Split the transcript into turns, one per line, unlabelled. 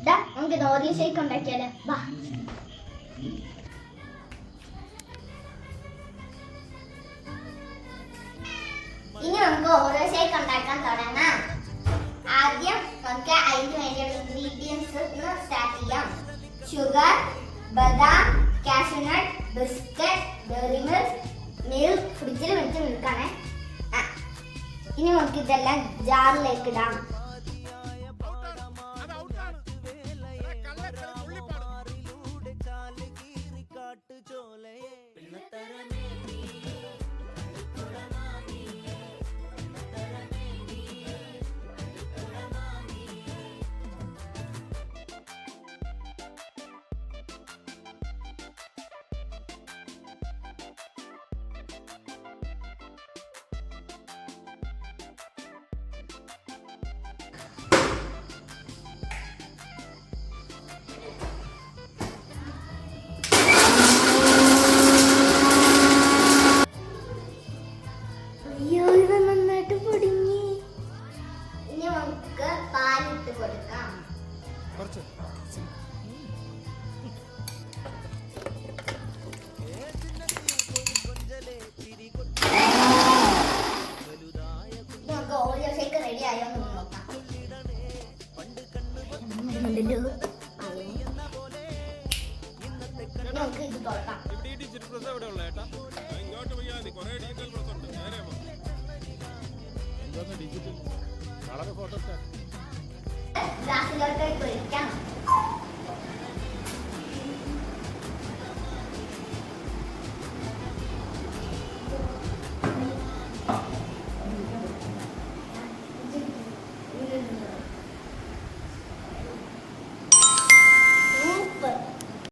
നമുക്ക് Oreo shake ഉണ്ടാക്കിയാലോ? വാ. ഇനി നമുക്ക് ഓറിയോ ഷേക്ക് ഉണ്ടാക്കാൻ തുടങ്ങാം. ആദ്യം നമുക്ക് അതിന് വേണ്ടിയുള്ള ഇൻഗ്രീഡിയൻസ് സ്റ്റാർട്ട് ചെയ്യാം. ഷുഗർ, ബദാം, കാഷ്യൂനട്ട്, ബിസ്ക്കറ്റ്, ഡയറി മിൽക്ക് ഫ്രിഡ്ജിൽ വെച്ച് നിൽക്കണേ. ഇനി നമുക്ക് ഇതെല്ലാം ജാറിലേക്ക് ഇടാം. ഗ്ലാസ്സിലോട്ട്